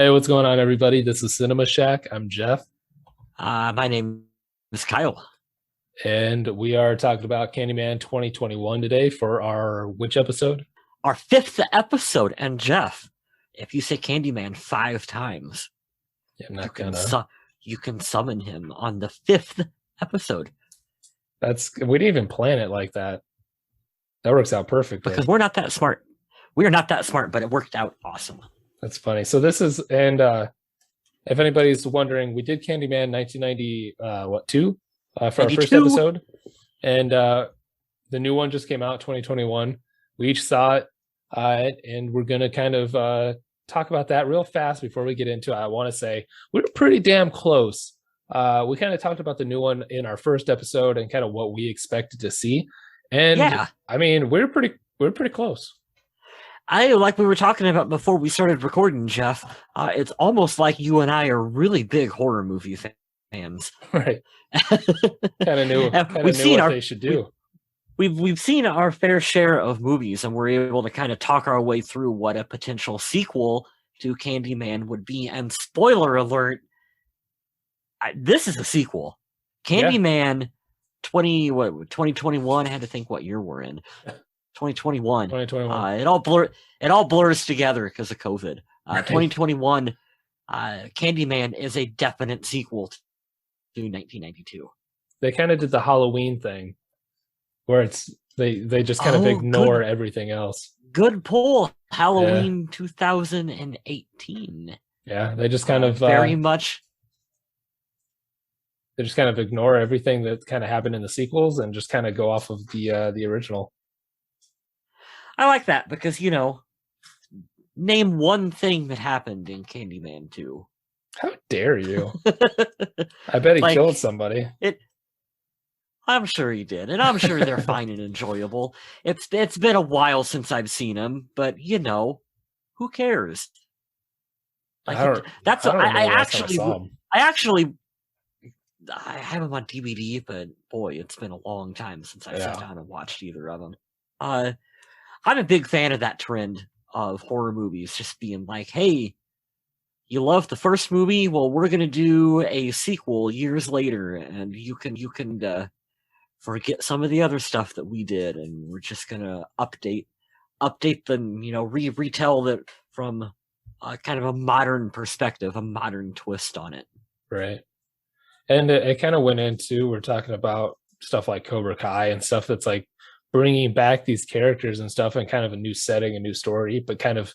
Hey, what's going on, everybody? This is Cinema Shack. I'm Jeff, My name is Kyle. and we are talking about Candyman 2021 today for our which episode? Our fifth episode, and Jeff, if you say Candyman 5 times, Yeah, I'm you not can gonna. you can summon him on the fifth episode We didn't even plan it like that. That works out because perfectly. we're not that smart. We are not that smart, but it worked out awesome. That's funny. So this is, and if anybody's wondering, we did Candyman 1990, what two, for our first 92. episode, and the new one just came out 2021. We each saw it, and we're gonna kind of talk about that real fast before we get into it. I want to say we were pretty damn close. We kind of talked about the new one in our first episode and kind of what we expected to see, and Yeah, I mean we're pretty close. I like we were talking about before we started recording, Jeff. It's almost like you and I are really big horror movie fans. Right, kind of knew kind of we've knew seen what our they should we, do. we've seen our fair share of movies, and we're able to kind of talk our way through what a potential sequel to Candyman would be. And spoiler alert, this is a sequel. Yeah, Candyman 2021. I had to think what year we're in. 2021. 2021. It all blurs together because of COVID. Right. 2021. Candyman is a definite sequel to 1992. They kind of did the Halloween thing where they just kind of Oh, ignore everything else. good pull. Yeah, Halloween 2018. yeah. They just kind of Very much. ignore everything that kind of happened in the sequels and just kind of go off of the original. I like that because name one thing that happened in Candyman 2. How dare you? I bet he Like killed somebody. it. I'm sure he did, and I'm sure they're fine and enjoyable. It's been a while since I've seen them, but who cares? I Like don't that's I don't remember I the last time I actually saw him. I actually I have them on DVD, but boy, it's been a long time since I sat Yeah. down and watched either of them. Uh, I'm a big fan of that trend of horror movies just being like, hey, you love the first movie? Well, we're gonna do a sequel years later, and you can forget some of the other stuff that we did, and we're just gonna update them, retell that from kind of a modern perspective, a modern twist on it. Right. And it kind of went into we're talking about stuff like Cobra Kai and stuff that's like bringing back these characters and stuff and kind of a new setting, a new story, but kind of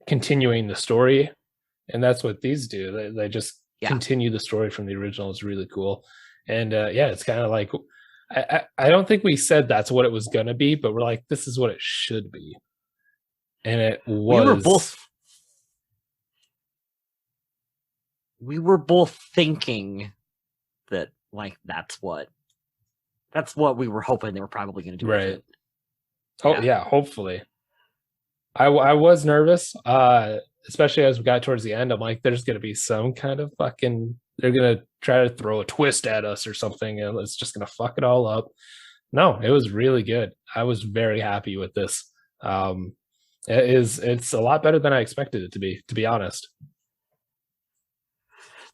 continuing the story. And that's what these do. They just Yeah. continue the story from the original. It's really cool. And yeah, it's kind of like I don't think we said that's what it was gonna be, but we're like, this is what it should be. And it We were was. both we were both thinking that like that's what we were hoping they were probably going to do with Right. it. Oh Yeah. yeah, hopefully. I was nervous, especially as we got towards the end. I'm like, there's gonna be some kind of fucking. They're gonna try to throw a twist at us or something, and it's just gonna fuck it all up. No, it was really good. I was very happy with this. It's a lot better than I expected it to be honest.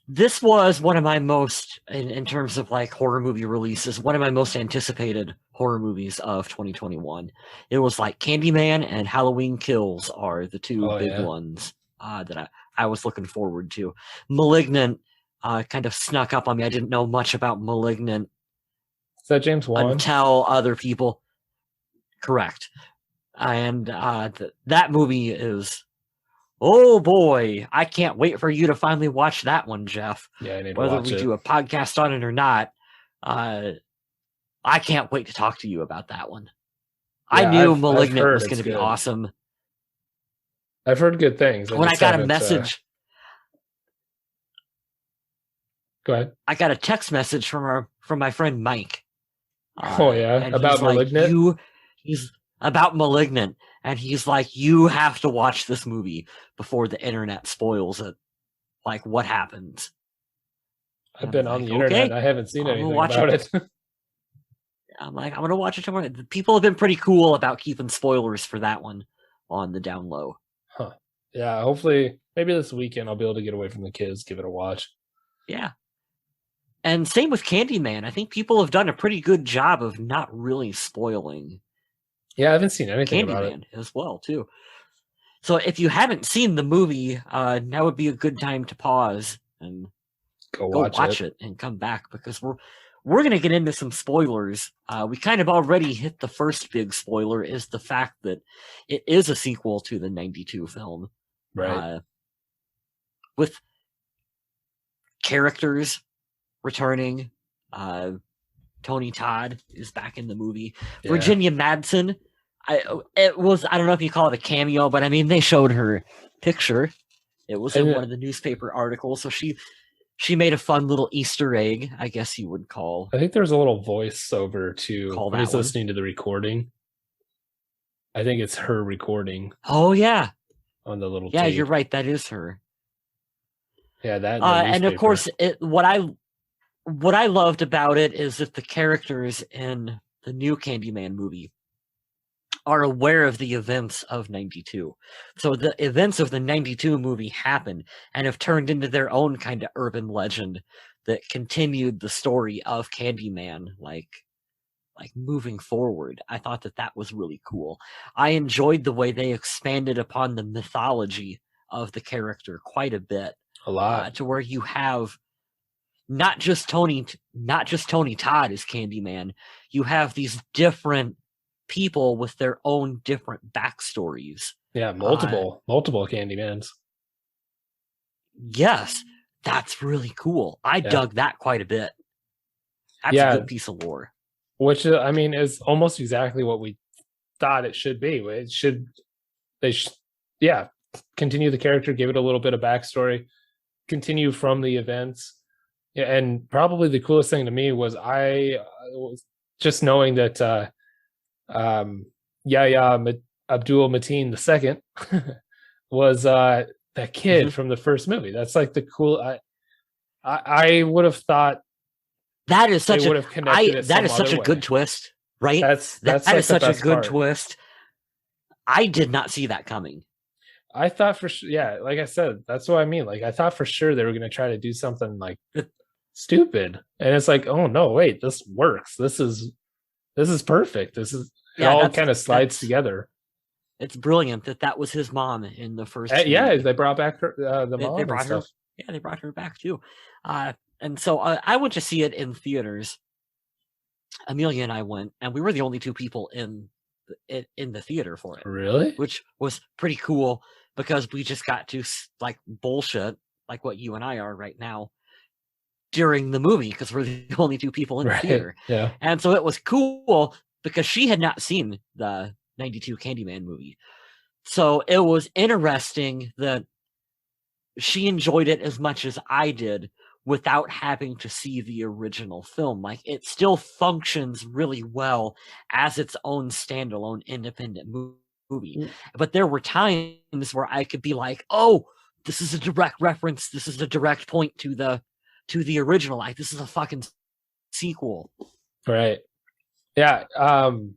This was one of my most in terms of like horror movie releases, one of my most anticipated horror movies of 2021. It was like Candyman and Halloween Kills are the two Oh big yeah, ones that I was looking forward to. Malignant kind of snuck up on me. I didn't know much about Malignant is that James Wan? until other people. Correct. And that movie is, oh boy, I can't wait for you to finally watch that one, Jeff. Yeah, I need to Whether watch we it. do a podcast on it or not, uh, I can't wait to talk to you about that one. I Yeah, knew I've Malignant heard was going it's to be good. awesome. I've heard good things. I When just haven't. Go ahead. I got a text message from my friend Mike, Oh yeah, and about Malignant. he's about Malignant, and he's like, you have to watch this movie before the internet spoils it. Like, what happens? I've I'm been on like, the internet. okay, I haven't seen I'm gonna anything watch about it. it. I'm like, I'm gonna watch it tomorrow. People have been pretty cool about keeping spoilers for that one on the down low. Huh. Yeah, hopefully maybe this weekend I'll be able to get away from the kids, give it a watch. Yeah. And same with Candyman. I think people have done a pretty good job of not really spoiling Yeah, I haven't seen anything about it. Candyman as well, too. So if you haven't seen the movie, now would be a good time to pause and Go go watch watch it. it and come back, because we're gonna get into some spoilers. We kind of already hit the first big spoiler, is the fact that it is a sequel to the '92 film, Right. with characters returning. Tony Todd is back in the movie. Yeah. Virginia Madsen. I don't know if you call it a cameo, but I mean they showed her picture. It was in one of the newspaper articles, so she made a fun little Easter egg, I guess you would call. I think there's a little voiceover too Call when that he's one. listening to the recording. I think it's her recording. Oh yeah, on the little yeah, tape. you're right. That is her. Yeah, that. And of course, what I loved about it is that the characters in the new Candyman movie are aware of the events of '92. So the events of the '92 movie happened and have turned into their own kind of urban legend that continued the story of Candyman, like moving forward. I thought that was really cool. I enjoyed the way they expanded upon the mythology of the character quite a bit. A lot. To where you have not just Tony Todd as Candyman. You have these different people with their own different backstories. Yeah, multiple Candymans. Yes, that's really cool. I dug that quite a bit. That's a good piece of lore. Which, I mean, is almost exactly what we thought it should be. They should continue the character, give it a little bit of backstory, continue from the events. Yeah, and probably the coolest thing to me was was just knowing that Yahya Abdul Mateen II was that kid from the first movie. That's like the cool. I would have thought that is such would have connected. That is such a good twist, right? That like is such a good part. twist. I did not see that coming. I thought for sure, yeah, like I said, that's what I mean. Like I thought for sure they were going to try to do something like stupid, and it's like, oh no, wait, this works. This is perfect. It all kind of slides together. It's brilliant that was his mom in the first. Yeah, they brought back her, the mom. They brought her. Yeah, they brought her back too. And so I went to see it in theaters. Amelia and I went, and we were the only two people in the theater for it. Really? Which was pretty cool, because we just got to like bullshit like what you and I are right now during the movie, because we're the only two people in the theater. Yeah. And so it was cool because she had not seen the '92 Candyman movie. So it was interesting that she enjoyed it as much as I did without having to see the original film. Like, it still functions really well as its own standalone independent movie. But there were times where I could be like, oh, this is a direct reference. This is a direct point to the original. Like, this is a fucking sequel. Right. Yeah.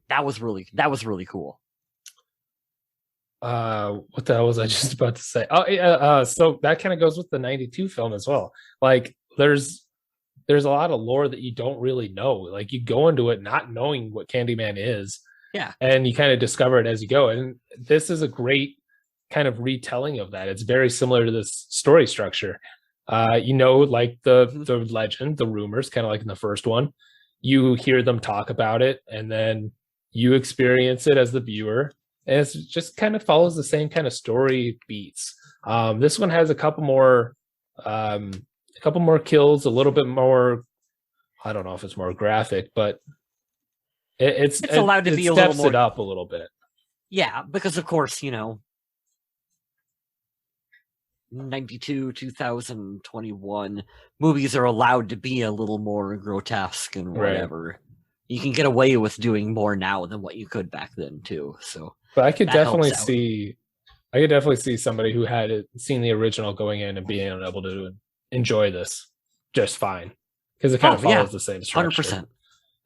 That was really cool. What the hell was I just about to say? Oh, yeah. So that kind of goes with the '92 film as well. Like, there's a lot of lore that you don't really know. Like, you go into it not knowing what Candyman is. Yeah. And you kind of discover it as you go. And this is a great kind of retelling of that. It's very similar to this story structure. Like the legend, the rumors, kind of like in the first one. You hear them talk about it, and then you experience it as the viewer. And it just kind of follows the same kind of story beats. This one has a couple more kills, a little bit more. I don't know if it's more graphic, but it's allowed to be a little more. Steps it up a little bit. Yeah, because of course, 92, 2021 movies are allowed to be a little more grotesque and whatever. Right. You can get away with doing more now than what you could back then too. So, but I could definitely see somebody who had seen the original going in and being able to enjoy this just fine, because it kind of follows the same structure. 100%.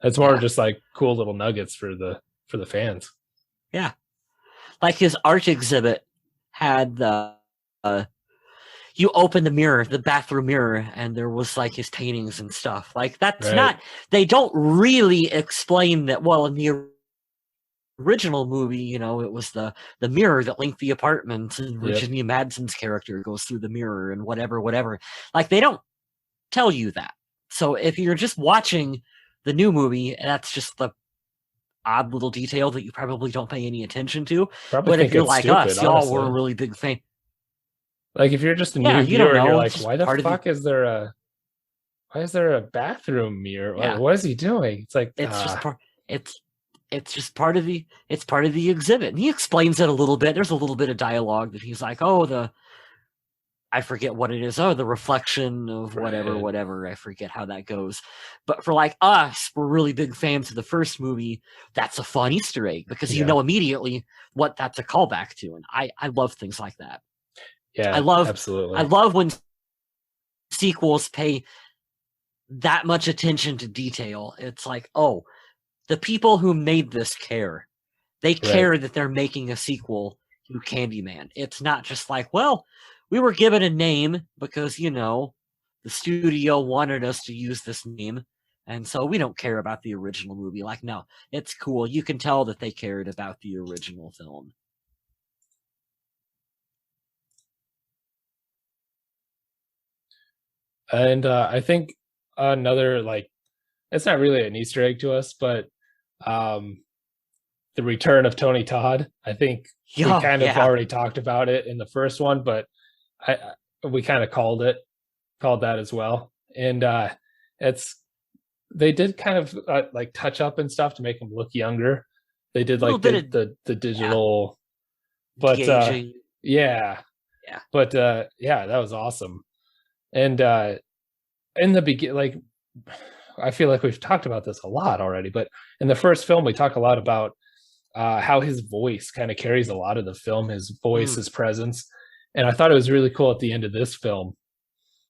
It's more just like cool little nuggets for the fans. Yeah, like his art exhibit had the you open the bathroom mirror, and there was like his paintings and stuff. Like that's Right. not. They don't really explain that. Well, in the original movie, you know, it was the mirror that linked the apartments, and Yep. Virginia Madsen's character goes through the mirror and whatever. Like they don't tell you that. So if you're just watching the new movie, that's just the odd little detail that you probably don't pay any attention to. Probably But if think you're it's like stupid, us, y'all were honestly. a really big fan. Like if you're just a Yeah, new you don't viewer and you're know. It's like, just part of the why is there a bathroom mirror? yeah. What is he doing? It's like It's just part. It's just part of the exhibit. And he explains it a little bit. There's a little bit of dialogue that he's like, oh, I forget what it is. Oh, the reflection of right. whatever. I forget how that goes. But for like us, we're really big fans of the first movie. That's a fun Easter egg because you Yeah. know immediately what that's a callback to. And I love things like that. I Yeah, love I absolutely. love when sequels pay that much attention to detail. It's like, oh, the people who made this care. They Right. care that they're making a sequel to Candyman. It's not just like, well, we were given a name because, you know, the studio wanted us to use this name. And so we don't care about the original movie. Like, no, it's cool. You can tell that they cared about the original film. And I think another like it's not really an Easter egg to us, but um the return of Tony Todd. I think we Oh, kind of yeah. already talked about it in the first one, but we kind of called that as well. And it's they did kind of like touch up and stuff to make him look younger. They did A little like bit of, the yeah, digital, but de-aging. yeah, Yeah. but yeah, that was awesome. And in the begin, like I feel like we've talked about this a lot already, but in the first film, we talk a lot about how his voice kind of carries a lot of the film, his voice, Mm. his presence. And I thought it was really cool at the end of this film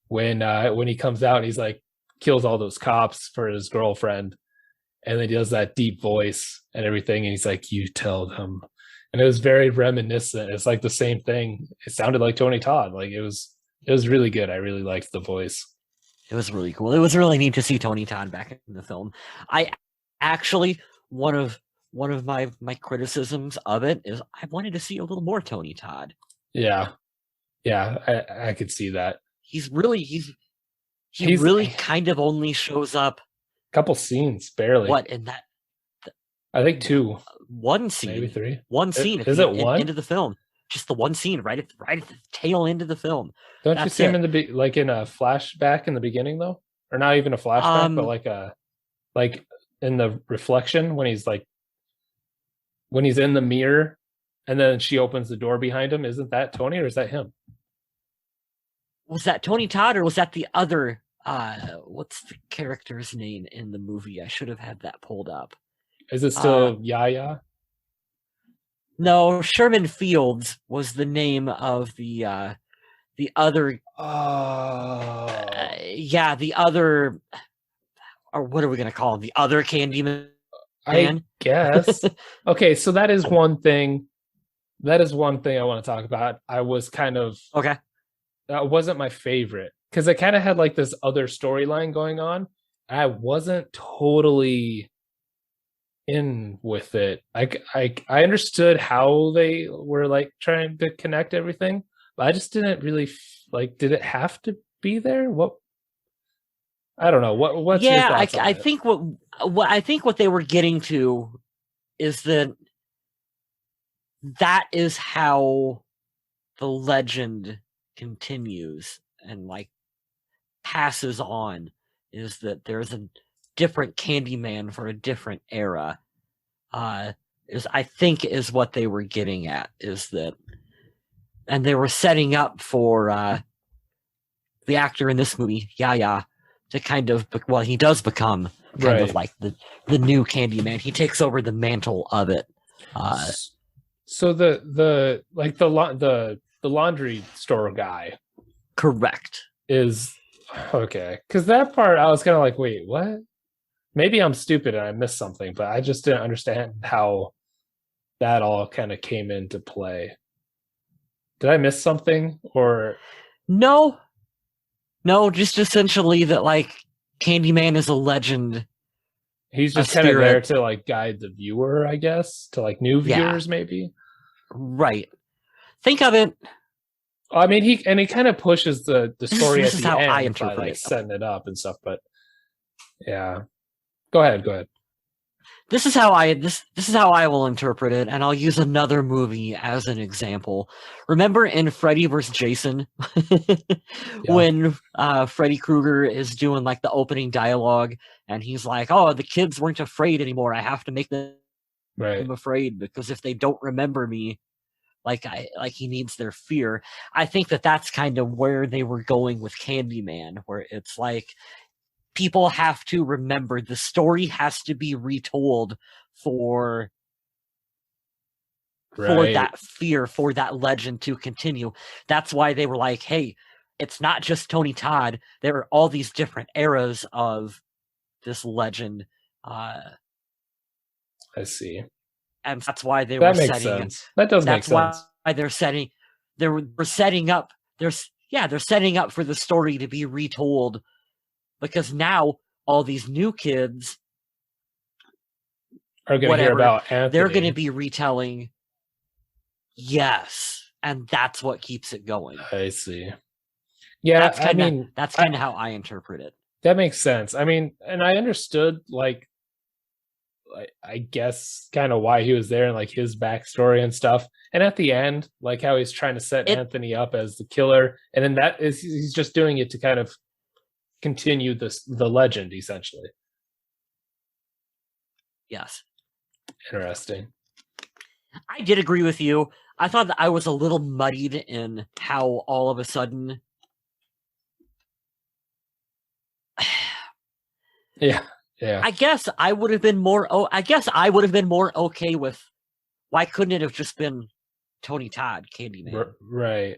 when he comes out and he's like kills all those cops for his girlfriend, and then he does that deep voice and everything, and he's like, "You tell them," and it was very reminiscent. It's like the same thing. It sounded like Tony Todd. Like it was really good. I really liked the voice. It was really cool. It was really neat to see Tony Todd back in the film. I actually one of my criticisms of it is I wanted to see a little more Tony Todd. Yeah, yeah, I could see that. He He's really a kind of only shows up couple scenes barely. what in that I think two, one maybe scene, three. one scene at Is the it one? end of the film. Just the one scene right at the tail end of the film. Don't you That's see him it. in like in a flashback in the beginning though, or not even a flashback, but Um, like in the reflection when he's in the mirror, and then she opens the door behind him. Isn't that Tony or is that him? was that Tony Todd or was that the other? What's the character's name in the movie? I should have had that pulled up. Is it Uh, still Yaya? no, Sherman Fields was the name of the other. Oh, Yeah, the other, or what are we gonna call him? The other Candyman. I guess. Okay, so that is one thing. That is one thing I want to talk about. I was kind of Okay. that wasn't my favorite because it kind of had like this other storyline going on. I wasn't totally in with it. I understood how they were like trying to connect everything, but I just didn't really like. Did it have to be there? What I don't know. What's your Yeah, thoughts on I it? think what they were getting to is that is how the legend continues and like passes on, is that there's a different Candyman for a different era. Is I think is what they were getting at, is that, and they were setting up for the actor in this movie, Yaya, to kind of, well, he does become kind of Right. like the new Candyman. He takes over the mantle of it. So the like the laundry store guy Correct. is okay because that part I was kind of like, wait, what? Maybe I'm stupid and I missed something, but I just didn't understand how that all kind of came into play. Did I miss something? Or No, no, just essentially that like Candyman is a legend, he's a just kind of there spirit. to like guide the viewer, I guess, to like new Yeah, viewers maybe. right. Think of it. I mean, he kind of pushes the story This at is the how I end by interpret like it. setting it up and stuff. But yeah, go ahead, go ahead. This is how I will interpret it, and I'll use another movie as an example. Remember in Freddy vs. Jason, Yeah, when Freddy Krueger is doing like the opening dialogue, and he's like, "Oh, the kids weren't afraid anymore. I have to make them right, afraid because if they don't remember me, like he needs their fear." I think that that's kind of where they were going with Candyman, where it's like people have to remember the story has to be retold for right. that fear, for that legend to continue. That's why they were like, hey, it's not just Tony Todd. There are all these different eras of this legend. Uh, I see. and that's why they were That makes setting sense. That does make that's why sense. they're setting up they're setting up for the story to be retold because now all these new kids, Are gonna hear whatever, about they're going to Anthony. be retelling. Yes, and that's what keeps it going. I see. Yeah, I mean, That's kind of how I interpret it. that makes sense. I mean, and I understood like I guess kind of why he was there and like his backstory and stuff. And at the end, like how he's trying to set It Anthony up as the killer, and then that is he's just doing it to kind of continue the legend essentially. Yes, Interesting. I did agree with you. I thought that I was a little muddied in how all of a sudden. Yeah, yeah, I guess I would have been more. Oh, I guess I would have been more okay with. Why couldn't it have just been Tony Todd, Candyman, right.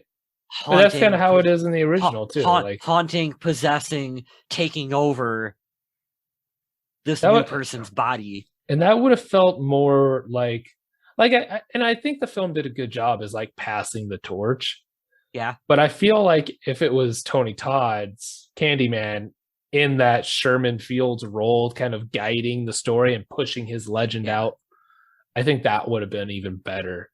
But that's kind of haunting, how it is in the original too. Like haunting, possessing, taking over this that new would, person's body? and that would have felt more like and I think the film did a good job as like passing the torch. Yeah, But I feel like if it was Tony Todd's Candyman in that Sherman Fields role, kind of guiding the story and pushing his legend yeah, out, I think that would have been even better.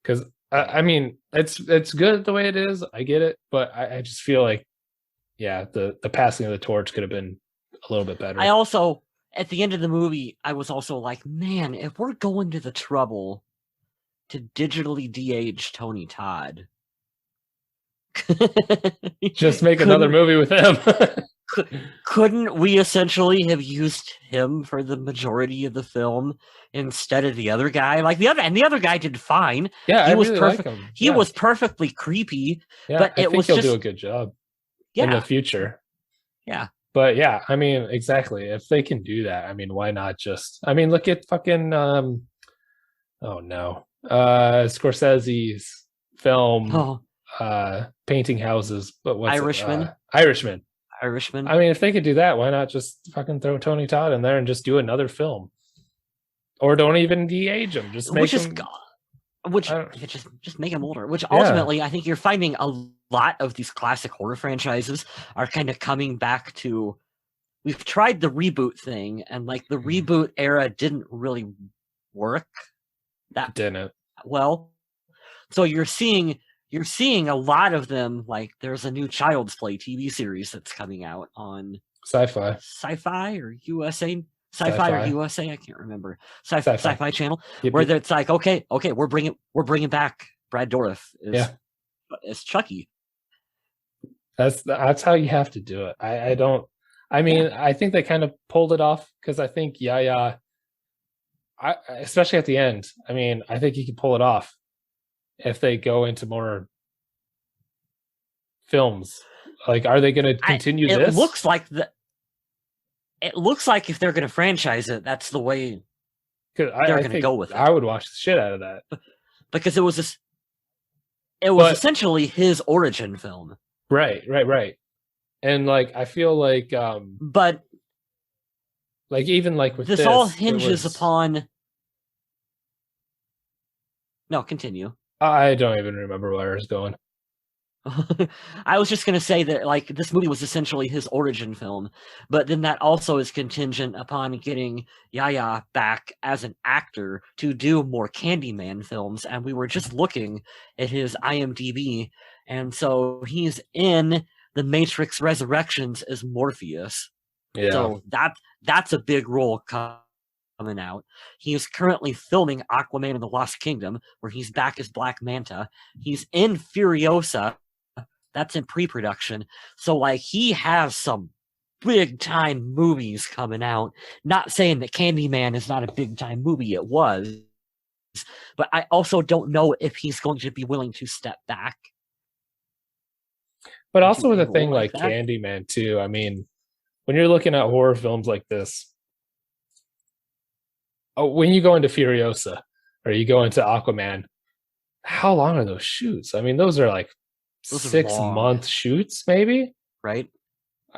Because I yeah. mean, it's good the way it is. I get it, but I just feel like yeah, the passing of the torch could have been a little bit I better. also, at the end of the movie, I was also like, man, if we're going to the trouble to digitally de-age Tony Todd, Just make another couldn't movie with him. couldn't we essentially have used him for the majority of the film instead of the other guy? Like the other guy did fine. Yeah, I He was really like perfect. him. He Yeah, was perfectly creepy, yeah, but I it think was he'll do a just good job in the yeah, future. yeah. But yeah, I mean, exactly. If they can do that, I mean, why not just I mean, look at fucking oh no. Scorsese's film Oh, Painting Houses, but what's it? Irishman, Irishman. Irishman, I mean, if they could do that, why not just fucking throw Tony Todd in there and just do another film? Or don't even de-age him. Just make which is him which I don't, just make him older. Which yeah. ultimately, I think you're finding a lot of these classic horror franchises are kind of coming back to. We've tried the reboot thing, and like the It reboot era didn't really work that didn't. well. So you're seeing a lot of them. Like there's a new Child's Play TV series that's coming out on Sci-fi. Sci-Fi or USA, Sci-Fi or Sci-fi. USA, I can't remember. Sci-fi. Sci-Fi channel Yep, where yep. it's like, okay, we're bringing back Brad Dourif Yeah. as Chucky. That's how you have to do it. I don't I Yeah, mean, I think they kind of pulled it off because I think yeah, especially at the end. I mean, I think he can pull it off if they go into more films. Like, are they going to I continue it this? looks like the it looks like if they're going to franchise it, that's the way Because they're I going to think go with I it would watch the shit out of that. because it was But essentially his origin film. right, and like I feel But like even like with this all this, it hinges was upon no, continue. I don't even remember where I was going. I was just gonna say that like this movie was essentially his origin film, but then that also is contingent upon getting Yaya back as an actor to do more Candyman films. And we were just looking at his IMDb, and so he's in The Matrix Resurrections as Morpheus. Yeah. So that's a big role coming out. He is currently filming Aquaman in the Lost Kingdom, where he's back as Black Manta. He's in Furiosa, that's in pre-production. So like he has some big time movies coming out. Not saying that Candyman is not a big time movie, it was, but I also don't know if he's going to be willing to step back But into also with a a role thing like like that. Candyman too. I mean, when you're looking at horror films like this, oh, when you go into Furiosa or you go into Aquaman, how long are those shoots? I mean, those are like Those are 6 month long, shoots, maybe. right?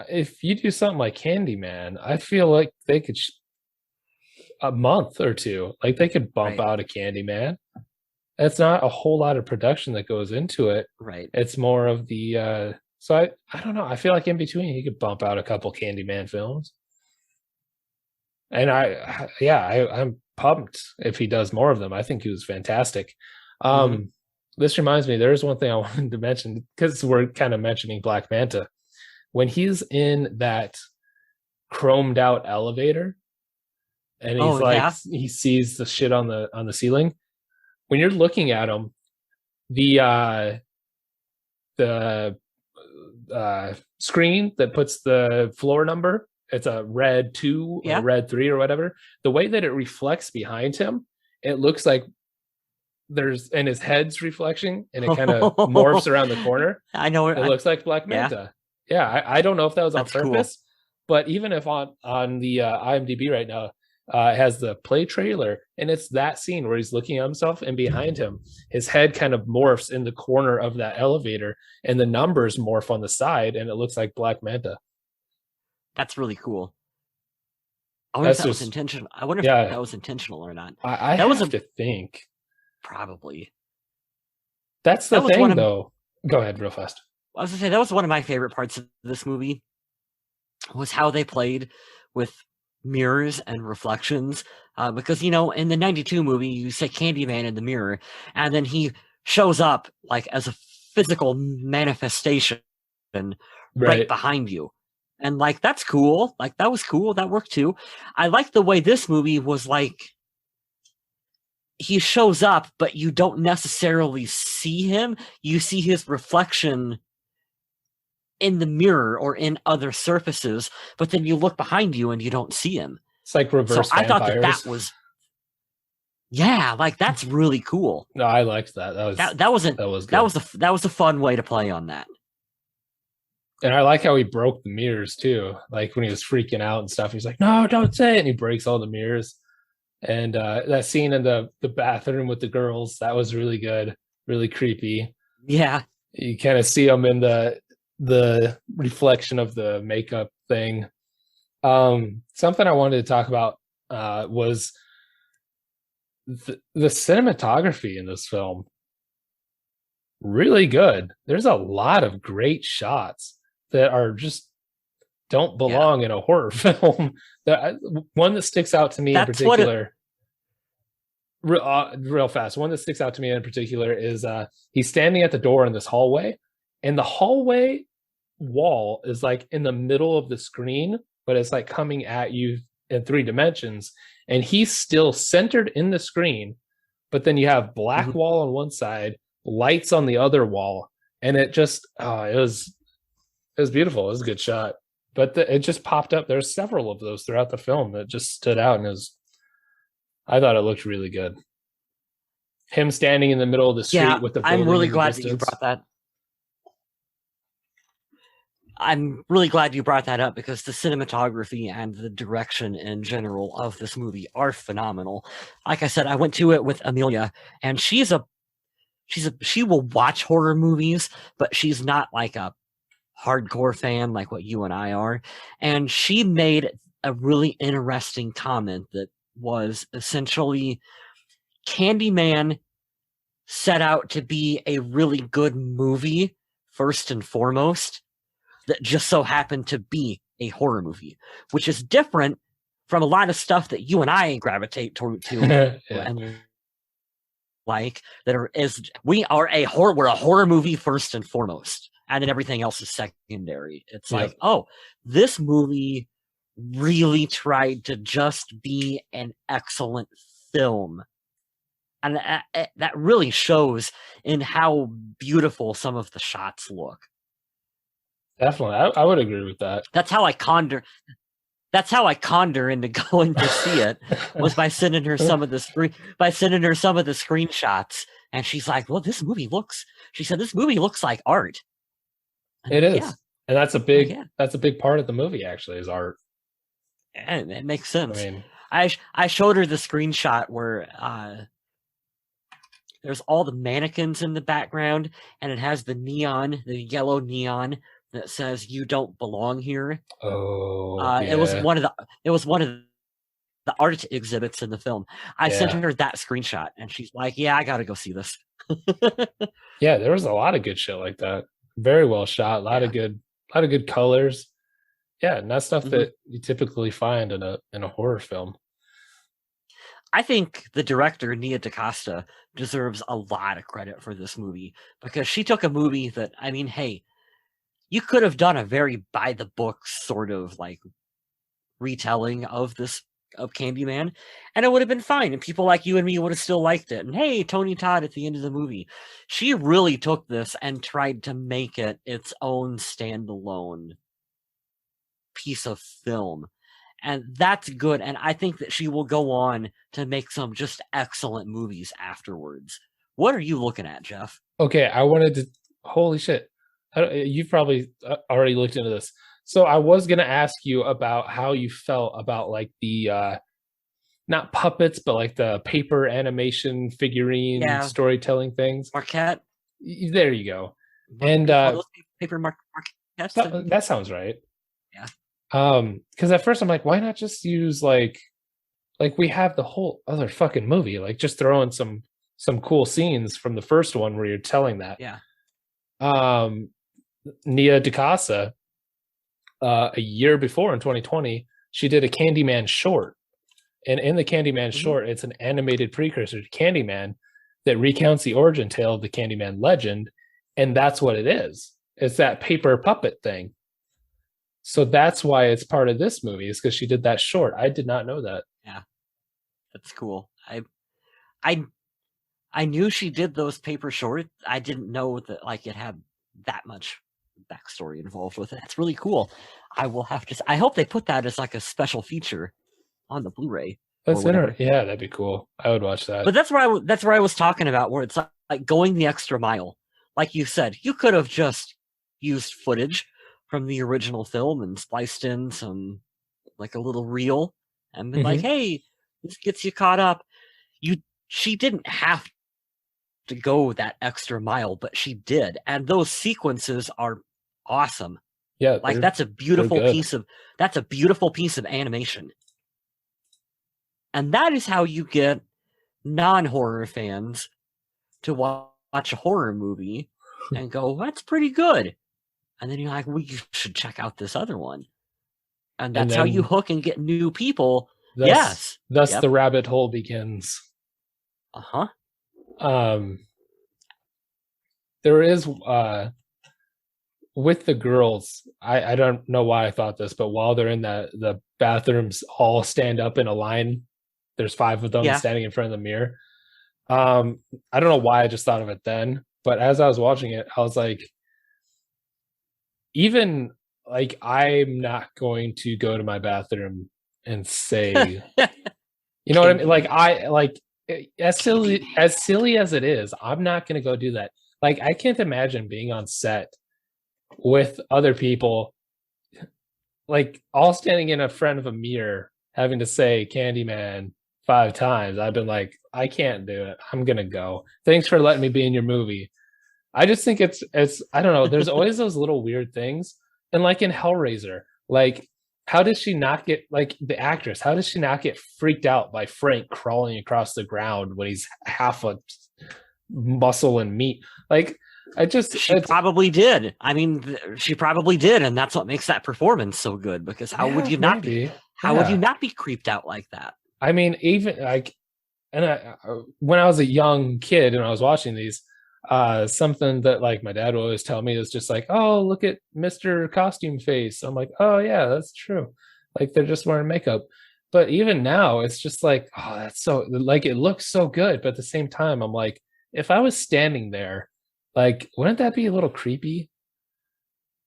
If you do something like Candyman, I feel like they could a month or two, like they could bump Right, out a Candyman. It's not a whole lot of production that goes into it. right. It's more of the so I don't know. I feel like in between you could bump out a couple Candyman films. And I'm pumped if he does more of them. I think he was fantastic. Mm-hmm. This reminds me, there's one thing I wanted to mention because we're kind of mentioning Black Manta. When he's in that chromed out elevator and Oh he's like yeah, he sees the shit on the ceiling. When you're looking at him, the the screen that puts the floor number, it's a red 2 or yeah. red 3 or whatever, the way that it reflects behind him, it looks like there's in his head's reflection and it kind of morphs around the corner. I know. It looks like Black Yeah, Manta. Yeah, I don't know if that was on that's cool. purpose, but even if on the IMDb right now, it has the play trailer, and it's that scene where he's looking at himself, and behind him, his head kind of morphs in the corner of that elevator, and the numbers morph on the side, and it looks like Black Manta. That's really cool. I wonder if That's that was just intentional. I wonder if yeah. that was intentional or not. I That was have a to think. probably. That's the That was one thing, of though. Go ahead, real fast. I was gonna say that was one of my favorite parts of this movie was how they played with mirrors and reflections. Because in the '92 movie, you say Candyman in the mirror, and then he shows up like as a physical manifestation right Right. behind you. And like that's cool. Like that was cool. That worked too. I like the way this movie was like he shows up, but you don't necessarily see him. You see his reflection in the mirror or in other surfaces, but then you look behind you and you don't see him. It's like So reverse I thought that vampires. that was, yeah, like that's really cool. No, I liked that. That wasn't That was good. that was a fun way to play on that. And I like how he broke the mirrors too. Like when he was freaking out and stuff, he's like, "No, don't say it," and he breaks all the mirrors. And that scene in the bathroom with the girls, that was really good, really creepy. Yeah, You kind of see them in the reflection of the makeup thing. Something I wanted to talk about was the cinematography in this film. Really good. There's a lot of great shots that are just don't yeah. belong in a horror film. One that sticks out to me in That's what it. particular, real fast. One that sticks out to me in particular is he's standing at the door in this hallway, and the hallway wall is like in the middle of the screen, but it's like coming at you in 3 dimensions, and he's still centered in the screen. But then you have black Mhm. wall on one side, lights on the other wall, and it was beautiful. It was a good shot, but it just popped up. There's several of those throughout the film that just stood out, and I thought it looked really good. Him standing in the middle of the Yeah, street with the I'm building really in the glad that you distance. brought that. I'm really glad you brought that up because the cinematography and the direction in general of this movie are phenomenal. Like I said, I went to it with Amelia, and she will watch horror movies, but she's not like a hardcore fan like what you and I are. And she made a really interesting comment that was essentially Candyman set out to be a really good movie first and foremost, that just so happened to be a horror movie, which is different from a lot of stuff that you and I gravitate to Yeah, and like that are is we are a horror we're a horror movie first and foremost, and then everything else is secondary. It's yep, like, oh, this movie really tried to just be an excellent film, and that really shows in how beautiful some of the shots look. definitely. I would agree with that. That's how I conjure. That's how I conned her into going to see it, was by sending her some of the screenshots, and she's like, "Well, this movie looks." She said, "This movie looks like art." And It yeah, is, and like, yeah, that's a big part of the movie. Actually, is art. and it makes I sense. mean, I showed her the screenshot where there's all the mannequins in the background, and it has the yellow neon that says "You don't belong here." oh It was yeah, one of the art exhibits in the film. I sent yeah, her that screenshot, and she's like, "Yeah, I gotta go see this." yeah. There was a lot of good shit like that. Very well shot. Yeah. A lot of good colors. Yeah, and that's stuff hmm that you typically find in a horror film. I think the director Nia DaCosta deserves a lot of credit for this movie, because she took a movie that, I mean, hey, you could have done a very by the book sort of like retelling of Candyman, and it would have been fine, and people like you and me would have still liked it. And hey, Tony Todd at the end of the movie. She really took this and tried to make it its own standalone piece of film. And that's good. And I think that she will go on to make some just excellent movies afterwards. What are you looking at, Jeff? Okay, I wanted to. Holy shit! You've probably already looked into this. So I was gonna ask you about how you felt about like the not puppets, but like the paper animation figurine Yeah, storytelling things. Marquette. There you go. What And do you call those paper marquettes? that sounds right. Yeah. Because at first I'm like, why not just use like we have the whole other fucking movie, like just throw in some cool scenes from the first one where you're telling that. Yeah. Um, Nia DaCosta, a year before in 2020, she did a Candyman short. And in the Candyman hmm short, it's an animated precursor to Candyman that recounts the origin tale of the Candyman legend. And that's what it is. It's that paper puppet thing. So that's why it's part of this movie, is because she did that short. I did not know that. Yeah. That's cool. I I knew she did those paper shorts. I didn't know that like it had that much backstory involved with it. It's really cool. I will have to. I hope they put that as like a special feature on the Blu-ray or whatever. Yeah, that'd be cool. I would watch that. But that's where I was talking about, where it's like going the extra mile. Like you said, you could have just used footage from the original film and spliced in some like a little reel and been like, Mm-hmm. "Hey, this gets you caught up." You She didn't have to go that extra mile, but she did, and those sequences are awesome. Yeah, Like they're good. that's a beautiful piece of animation, and that is how you get non-horror fans to watch a horror movie and go, "That's pretty good," and then you're like, "Well, you should check out this other one," and And that's how you then hook and get new people. thus Yes, thus yep, the rabbit hole begins. uh huh, Um there is with the girls, I don't know why I thought this, but while they're in the bathrooms all stand up in a line, there's five of them yeah, standing in front of the mirror. I don't know why I just thought of it then, but as I was watching it, I was like, even like I'm not going to go to my bathroom and say, you know what I mean? Like Candyman. I like as silly as it is, I'm not going to go do that. Like I can't imagine being on set with other people, like all standing in front of a mirror, having to say Candyman 5 times. I've been like, I can't do it. I'm gonna go. Thanks for letting me be in your movie. I just think it's I don't know. There's always those little weird things, and like in Hellraiser, like how does she not get like the actress? How does she not get freaked out by Frank crawling across the ground when he's half a muscle and meat. Like I just She it's probably did. I mean, she probably did, and that's what makes that performance so good. Because how would yeah, you not be? maybe. How would you Yeah. not be creeped out like that? I mean, even like and when I was a young kid and I was watching these, something that like my dad would always tell me is just like, "Oh, look at Mr. Costume Face." I'm like, "Oh yeah, that's true." Like they're just wearing makeup. But even now, it's just like, oh, that's so like it looks so good. But at the same time, I'm like, if I was standing there, like, wouldn't that be a little creepy?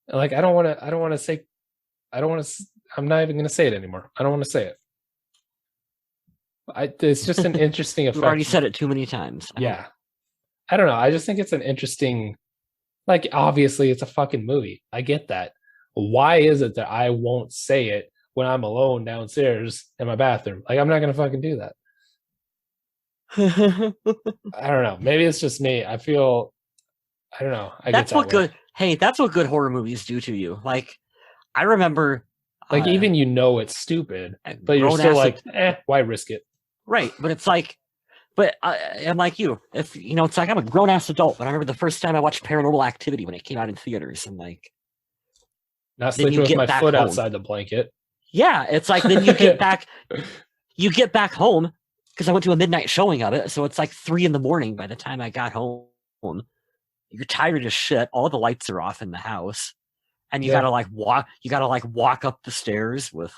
Like, I don't want to say, I don't want to, I'm not even going to say it anymore. I don't want to say it. It's just an interesting We've already effect. said it too many times. Yeah. I don't know. I just think it's an interesting, like, obviously it's a fucking movie. I get that. Why is it that I won't say it when I'm alone downstairs in my bathroom? Like, I'm not going to fucking do that. I don't know. Maybe it's just me. I feel, I don't know. I get That's that what way. good. Hey, that's what good horror movies do to you. Like I remember, Like, uh, even it's stupid, a but you're grown still ass, like, why risk it? right? But it's like, but I'm like you. If you know, it's like I'm a grown ass adult. But I remember the first time I watched Paranormal Activity when it came out in theaters, and like Not then you sleeping with get my back foot home. outside the blanket. Yeah, it's like then you get back home because I went to a midnight showing of it. So it's like 3 in the morning by the time I got home. You're tired as shit. All the lights are off in the house, and you Yeah. gotta like walk. You gotta like walk up the stairs with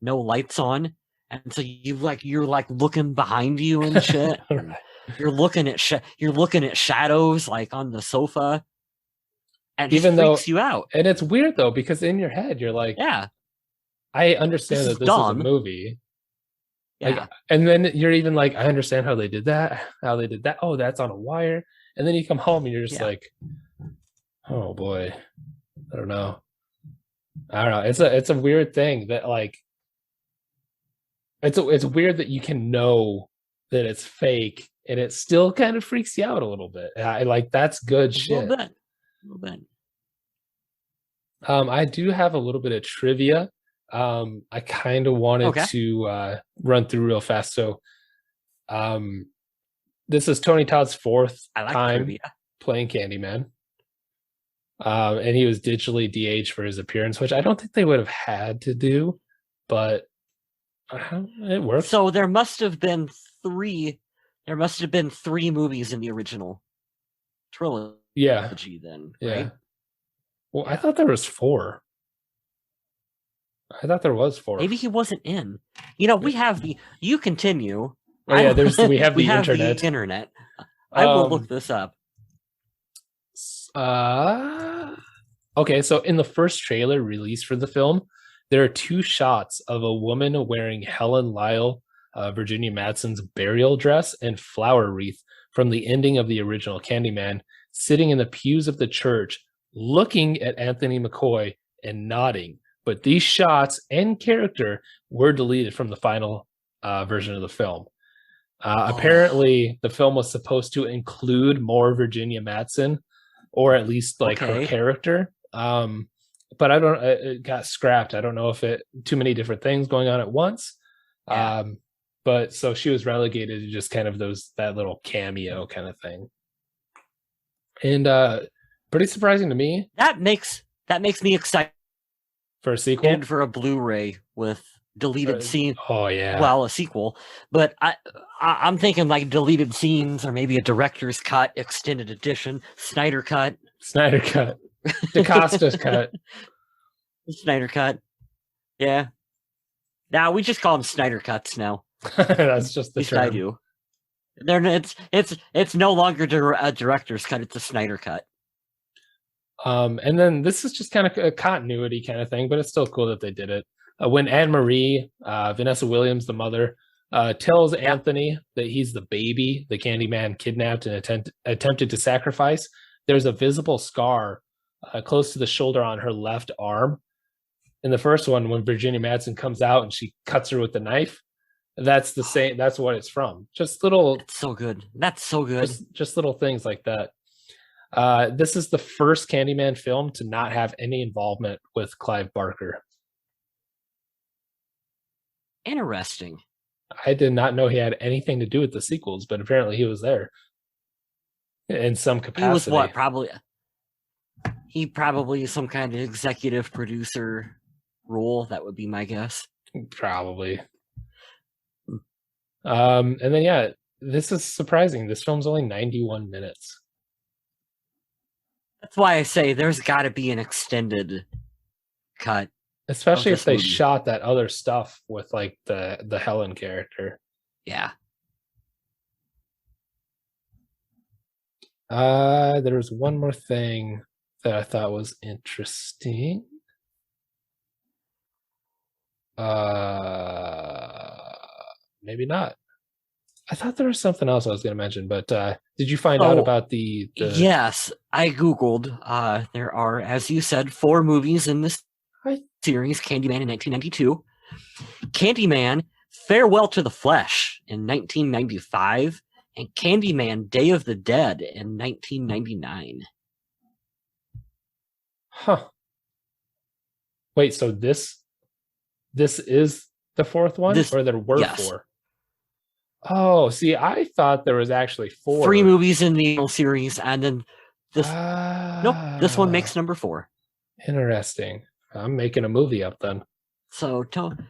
no lights on, and so you're like looking behind you and shit. And Right. you're looking at shadows like on the sofa, and it just Even though, freaks you out. and it's weird though, because in your head, you're like, Yeah, I this understand is that this is a dumb. movie. Like, Yeah, and then you're even like, I understand how they did that, how they did that. Oh, that's on a wire. And then you come home and you're just yeah. like, oh boy, I don't know. I don't know. It's a weird thing that like it's weird that you can know that it's fake and it still kind of freaks you out a little bit. I like that's good A little shit. bit, a little bit. I do have a little bit of trivia. I kind of wanted Okay, to run through real fast. So, um, this is Tony Todd's fourth I like time trivia. playing Candyman. And he was digitally de-aged for his appearance, which I don't think they would have had to do, but it worked. So there must have been three. There must have been three movies in the original trilogy, Yeah, then, yeah. right? Well, I Yeah. thought there was four. I thought there was four. Maybe he wasn't in. You know, we have the. You continue. Oh yeah, there's we have We the have the internet. internet. I will look Um, this up. uh, okay, so in the first trailer released for the film, there are two shots of a woman wearing Helen Lyle, Virginia Madsen's burial dress and flower wreath from the ending of the original Candyman, sitting in the pews of the church, looking at Anthony McCoy and nodding. But these shots and character were deleted from the final version of the film. Oh, Apparently, the film was supposed to include more Virginia Madsen, or at least like her okay. character. But I don't. It got scrapped. I don't know if it too many different things going on at once. Yeah. Um, but so she was relegated to just kind of that little cameo kind of thing, and pretty surprising to me That makes me excited for a sequel. for a Blu-ray with deleted scene. Oh yeah, Well, a sequel, but I'm thinking like deleted scenes or maybe a director's cut, extended edition, Snyder cut, Snyder cut, DaCosta's cut. Snyder cut. Yeah. Now we just call them Snyder cuts now. That's just At the least I term. do. It's no longer a director's cut. It's a Snyder cut. And then this is just kind of a continuity kind of thing, but it's still cool that they did it. When Anne Marie, Vanessa Williams, the mother, tells Yeah. Anthony that he's the baby the Candyman kidnapped and attempted to sacrifice, there's a visible scar close to the shoulder on her left arm. In the first one, when Virginia Madsen comes out and she cuts her with the knife, that's the same. That's what it's from. Just little, It's so good. That's so good. just little things like that. This is the first Candyman film to not have any involvement with Clive Barker. Interesting. I did not know he had anything to do with the sequels, but apparently he was there. in some He was capacity. what? Probably some kind of executive producer role. That would be my guess. Probably. And then yeah, this is surprising. This film's only 91 minutes. That's why I say there's got to be an extended cut of Especially if this they movie. shot that other stuff with like the Helen character. Yeah. There was one more thing that I thought was interesting. Uh, Maybe not. I thought there was something else I was going to mention, but did you find out So about the yes, I googled. There are, as you said, 4 movies in this series: Candyman in 1992, Candyman: Farewell to the Flesh in 1995, and Candyman: Day of the Dead in 1999. Huh. Wait, so this is the fourth one, This, or there were yes, 4? Oh, see, I thought there was actually 3 4. movies in the series, and then this. Nope, this one Ah, makes number 4. interesting. I'm making a movie up then. So Tony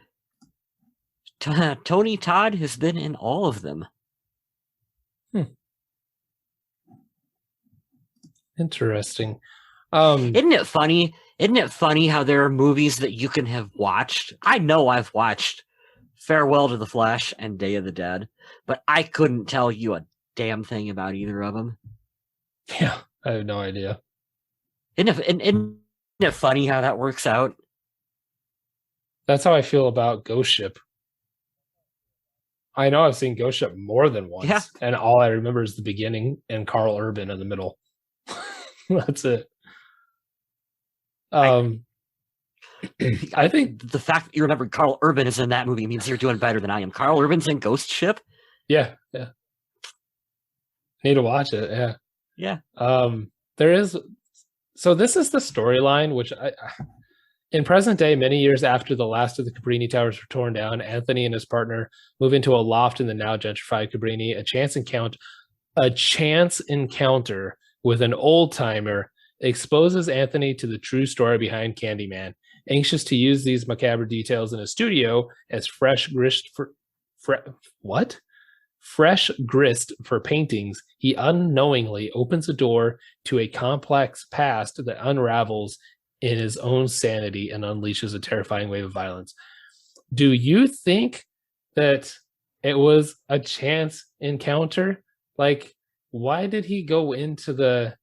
Todd has been in all of them. Interesting. Isn't it funny? Isn't it funny how there are movies that you can have watched? I know I've watched Farewell to the Flesh and Day of the Dead, but I couldn't tell you a damn thing about either of them. Yeah, I have no idea. Isn't it funny how that works out? That's how I feel about Ghost Ship. I know I've seen Ghost Ship more than Yeah. once, and all I remember is the beginning and Carl Urban in the middle. That's it. I, I think, the fact that you remember Carl Urban is in that movie means you're doing better than I am. Carl Urban's in Ghost Ship? yeah, need to watch it. Yeah. Yeah. There is. So this is the storyline, which in present day, many years after the last of the Cabrini Towers were torn down, Anthony and his partner move into a loft in the now gentrified Cabrini. A chance encounter with an old timer exposes Anthony to the true story behind Candyman. Anxious to use these macabre details in a studio as what? Fresh grist for paintings, he unknowingly opens a door to a complex past that unravels in his own sanity and unleashes a terrifying wave of violence. Do you think that it was a chance encounter? Like, why did he go into the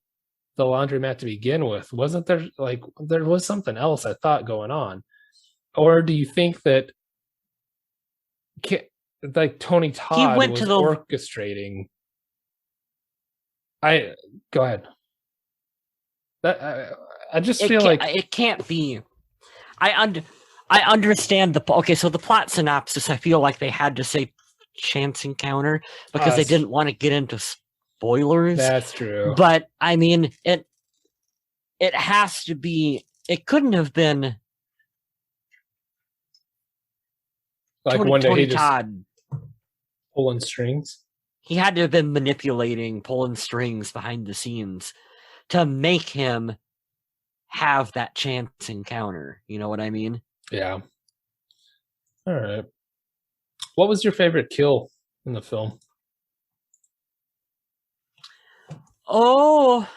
laundromat to begin with? Wasn't there like there was something else I thought going on? Or do you think that like Tony He Todd went to was the orchestrating? I Go ahead. I just feel like it can't be. I understand the okay. So the plot synopsis, I feel like they had to say chance encounter because they didn't want to get into spoilers. That's true. But I mean, it has to be. It couldn't have been Like one day Tony he just Todd. pulling strings. He had to have been manipulating, pulling strings behind the scenes to make him have that chance encounter. You know what I mean? Yeah. All right. What was your favorite kill in the film? Oh,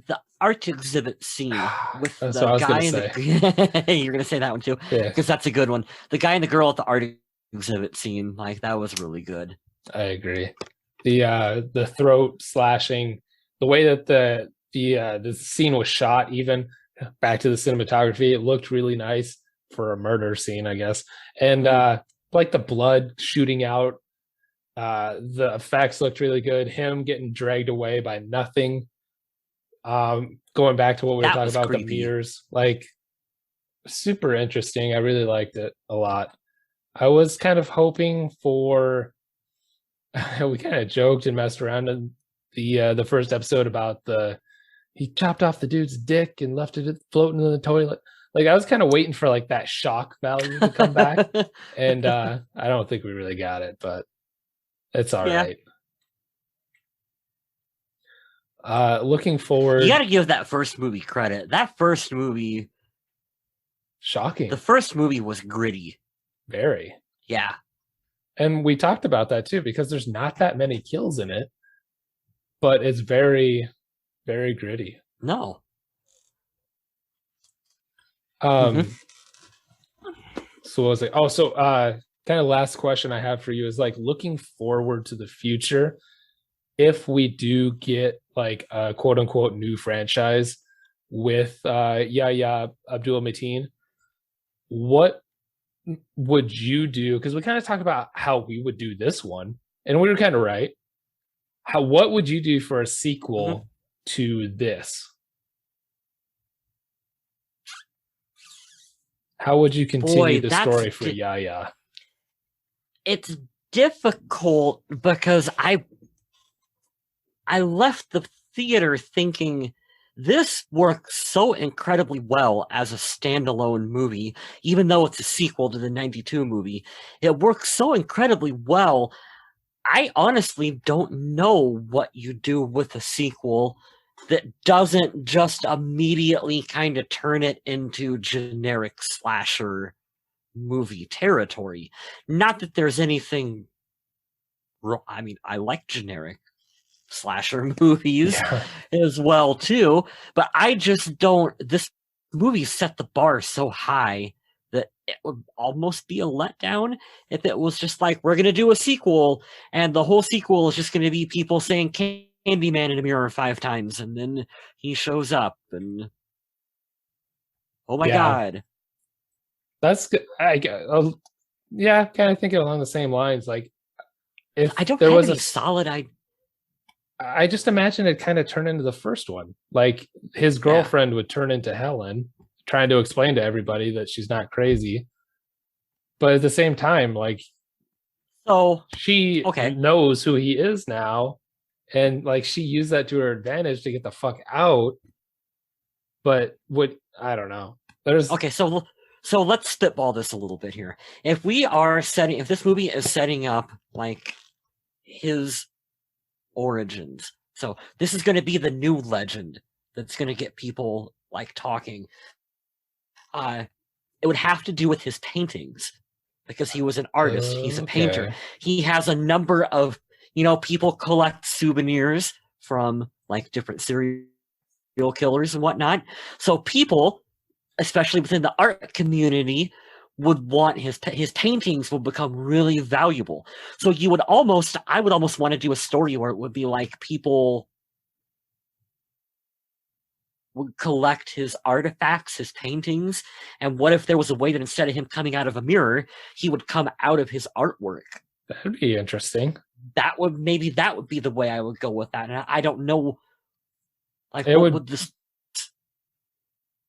the art exhibit scene with That's the what I was guy gonna and say. the you're gonna say that one too Yeah, because that's a good one. The guy and the girl at the art exhibit scene, like that was really good. I agree. The throat slashing, the way that the scene was shot, even back to the cinematography, it looked really nice for a murder scene, I guess. And like the blood shooting out, the effects looked really good. Him getting dragged away by nothing. Going back to what we were That talking was about with the creepy. mirrors, like super interesting. I really liked it a lot. I was kind of hoping for we kind of joked and messed around in the first episode about the he chopped off the dude's dick and left it floating in the toilet. Like I was kind of waiting for like that shock value to come back, and I don't think we really got it, but it's all Yeah. right. Looking You forward. got to give that first movie credit. That first movie, the Shocking. first movie was gritty. Very. Yeah. And we talked about that too, because there's not that many kills in it, but it's very, very gritty. No. Um, Mm-hmm. so what was it? Oh, so kind of last question I have for you is like looking forward to the future. If we do get like a quote unquote new franchise with Yahya Abdul Mateen, what would you do? Because we kind of talked about how we would do this one, and we were kind of right. What would you do for a Mm-hmm. sequel to this? How would you continue Boy, the story for Yaya? it's difficult because I left the theater thinking this works so incredibly well as a standalone movie, even though it's a sequel to the 92 movie. It works so incredibly well. I honestly don't know what you do with a sequel that doesn't just immediately kind of turn it into generic slasher movie territory. Not that there's anything wrong. I mean, I like generic slasher movies Yeah, as well too, but I just don't. This movie set the bar so high that it would almost be a letdown if it was just like we're gonna do a sequel and the whole sequel is just gonna be people saying Candyman in a mirror 5 times and then he shows up and oh my yeah, god. that's good. Yeah, kind of thinking along the same lines. Like I if don't there have was any solid I just imagine it kind of turn into the first one. Like his yeah. girlfriend would turn into Helen, trying to explain to everybody that she's not crazy. But at the same time, like So she okay. knows who he is now, and like she used that to her advantage to get the fuck out. But what I don't know. There's Okay, so let's spitball this a little bit here. If this movie is setting up like his origins, so this is going to be the new legend that's going to get people like talking. Uh, it would have to do with his paintings because he was an artist. He's a painter. okay. He has a number of people collect souvenirs from like different serial killers and whatnot. So people especially within the art community, would want his paintings will become really valuable. So I would almost want to do a story where it would be like people would collect his artifacts, his paintings, and what if there was a way that instead of him coming out of a mirror, he would come out of his artwork? That'd be interesting. That would be the way I would go with that. And I don't know, like, It what would would this?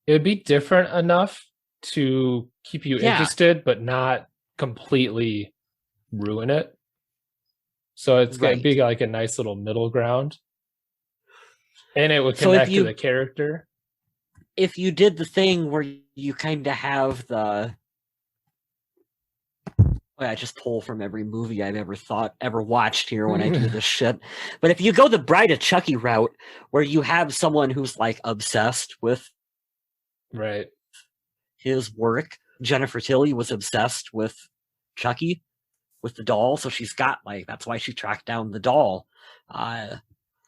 it'd be different enough to keep you Yeah, interested, but not completely ruin it. So it's gonna right. be like a nice little middle ground. And it would So if connect to you the character. if you did the thing where you kind of have the I just pull from every movie I've ever watched here when I do this shit. But if you go the Bride of Chucky route, where you have someone who's like obsessed with Right. his work, Jennifer Tilly was obsessed with Chucky, with the doll, so she's got like that's why she tracked down the doll. Uh,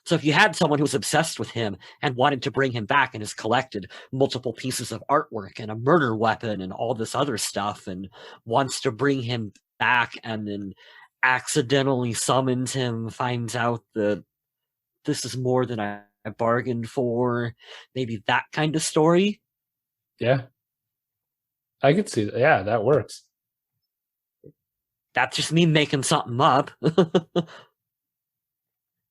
so if you had someone who was obsessed with him and wanted to bring him back and has collected multiple pieces of artwork and a murder weapon and all this other stuff and wants to bring him back and then accidentally summons him, finds out that this is more than I bargained for, maybe that kind of story. Yeah. I could see that. Yeah, that works. That's just me making something up.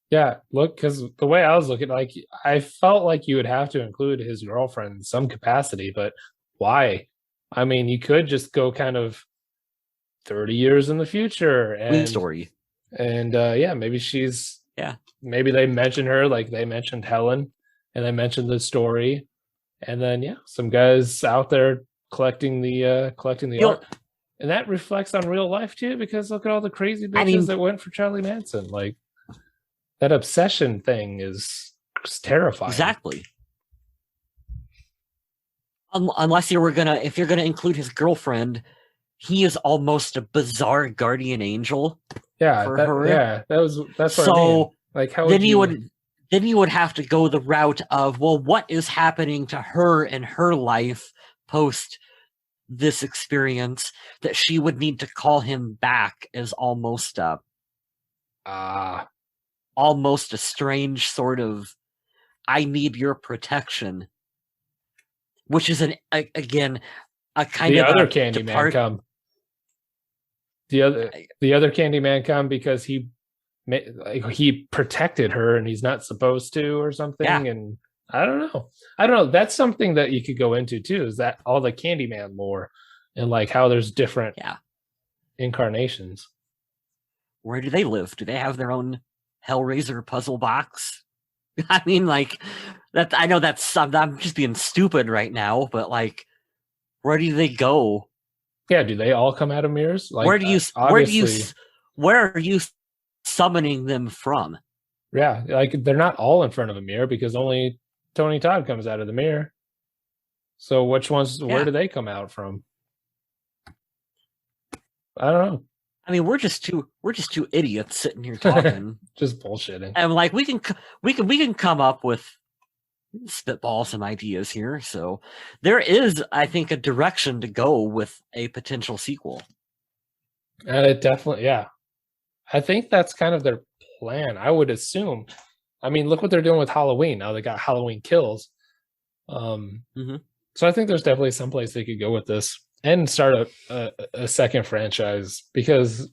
Yeah, look, because the way I was looking, like I felt like you would have to include his girlfriend in some capacity, but why? I mean, you could just go kind of 30 years in the future Queen story. and yeah, maybe she's Yeah. maybe they mention her like they mentioned Helen and they mentioned the story. And then yeah, some guys out there collecting the You'll, art. And that reflects on real life too, because look at all the crazy I bitches mean, that went for Charlie Manson. Like that obsession thing is It's terrifying. Exactly. Unless if you're gonna include his girlfriend, he is almost a bizarre guardian angel. Yeah, for her. Yeah, that's so what I mean. Like, how then you would have to go the route of, well, what is happening to her in her life post this experience that she would need to call him back as almost a strange sort of, I need your protection, which is again a kind the of other Candyman come. The other Candyman come because he protected her and he's not supposed to or something. Yeah. And I don't know. That's something that you could go into too, is that all the Candyman lore and like how there's different incarnations. Where do they live? Do they have their own Hellraiser puzzle box? I mean, like, that. I know that's, I'm just being stupid right now, but like, where do they go? Yeah, do they all come out of mirrors? Like, where are you summoning them from? Yeah, like, they're not all in front of a mirror because only Tony Todd comes out of the mirror. So which ones? Where do they come out from? I don't know. I mean, we're just two idiots sitting here talking, just bullshitting. And like, we can come up with, spitball some ideas here. So there is, I think, a direction to go with a potential sequel. And it definitely, I think that's kind of their plan, I would assume. I mean, look what they're doing with Halloween. Now they got Halloween Kills. So I think there's definitely some place they could go with this and start a second franchise, because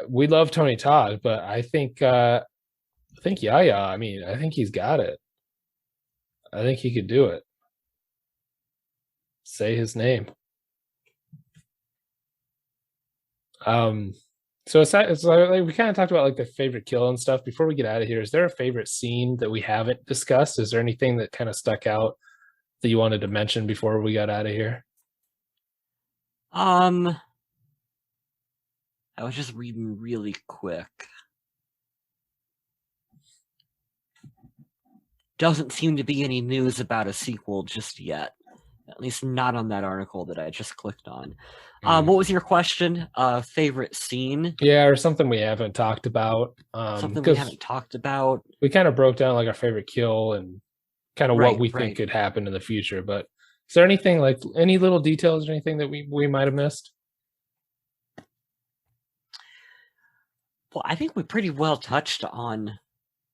we love Tony Todd, but I think Yaya, I mean, I think he's got it. I think he could do it. Say his name. So it's like, we kind of talked about like the favorite kill and stuff. Before we get out of here, is there a favorite scene that we haven't discussed? Is there anything that kind of stuck out that you wanted to mention before we got out of here? I was just reading really quick. Doesn't seem to be any news about a sequel just yet. At least not on that article that I just clicked on. What was your question? Favorite scene? Yeah, or something we haven't talked about. Something we haven't talked about. We kind of broke down like our favorite kill and kind of what we think could happen in the future. But is there anything, like any little details or anything that we might have missed? Well, I think we pretty well touched on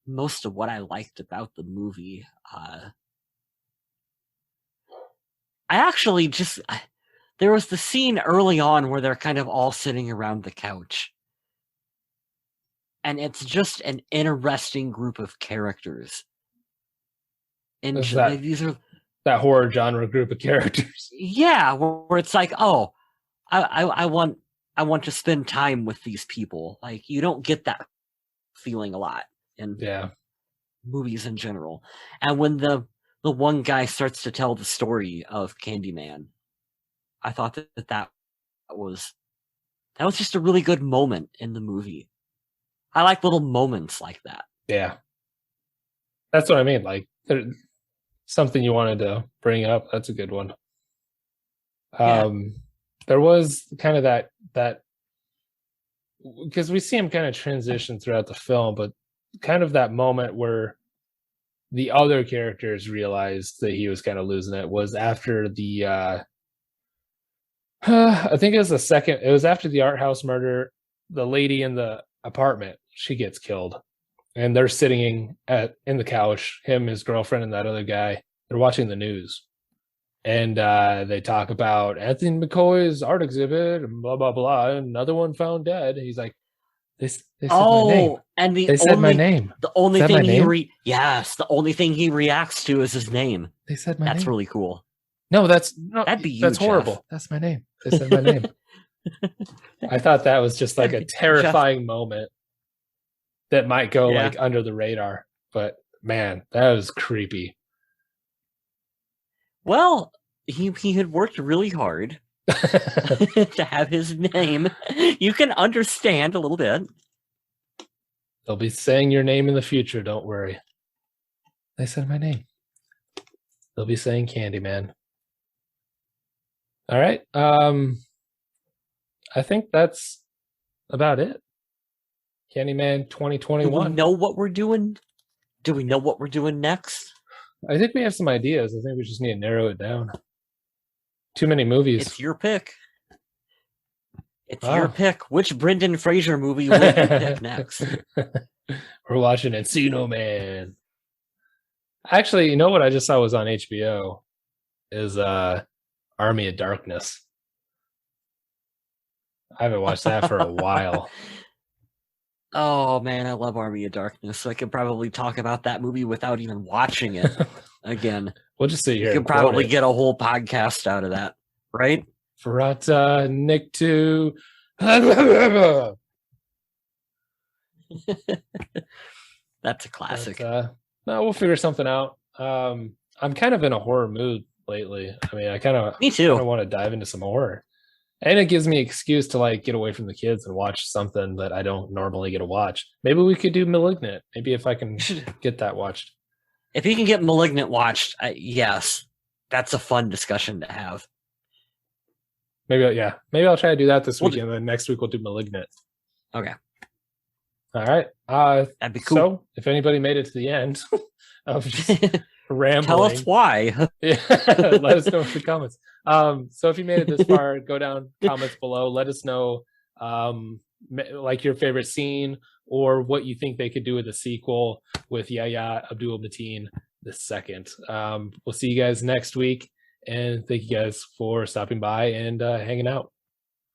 most of what I liked about the movie. I actually just, there was the scene early on where they're kind of all sitting around the couch. And it's just an interesting group of characters. And these are that horror genre group of characters. Yeah, where it's like, oh, I want to spend time with these people. Like, you don't get that feeling a lot in movies in general. And when the one guy starts to tell the story of Candyman, I thought that was just a really good moment in the movie. I like little moments like that. Yeah. That's what I mean. Like, something you wanted to bring up. That's a good one. There was kind of that because we see him kind of transition throughout the film, but kind of that moment where the other characters realized that he was kind of losing it was after the I think it was after the art house murder. The lady in the apartment, she gets killed, and they're sitting in the couch, him, his girlfriend, and that other guy. They're watching the news, and they talk about Anthony McCoy's art exhibit and blah blah blah. Another one found dead. He's like, they said my name. And they said my name. The only thing the only thing he reacts to is his name. They said my name. That's really cool. No, that'd be you, that's horrible. Jeff. That's my name. They said my name. I thought that was just like a terrifying moment that might go like under the radar, but man, that was creepy. Well, he had worked really hard to have his name. You can understand a little bit. They'll be saying your name in the future, don't worry. They said my name. They'll be saying Candyman. All right. I think that's about it. Candyman Do 2021. we know what we're doing? Do we know what we're doing next? I think we have some ideas. I think we just need to narrow it down. Too many movies. It's your pick. It's Wow. your pick. Which Brendan Fraser movie will you pick next? We're watching Encino Man. Actually, you know what I just saw was on HBO is Army of Darkness. I haven't watched that for a while. Oh man, I love Army of Darkness. So I could probably talk about that movie without even watching it again. We'll just sit here. You could probably get a whole podcast out of that, right? Verata Nick 2. That's a classic. But, no, we'll figure something out. I'm kind of in a horror mood lately. I mean, Me too. I want to dive into some horror. And it gives me an excuse to like get away from the kids and watch something that I don't normally get to watch. Maybe we could do Malignant. Maybe if I can get that watched. If you can get Malignant watched, yes, that's a fun discussion to have. Maybe I'll try to do that this weekend. And then next week we'll do Malignant. Okay. All right. That'd be cool. So if anybody made it to the end of just rambling, tell us why. Yeah, let us know in the comments. So if you made it this far, go down comments below. Let us know like your favorite scene or what you think they could do with a sequel with Yahya Abdul Mateen II. We'll see you guys next week, and thank you guys for stopping by and hanging out.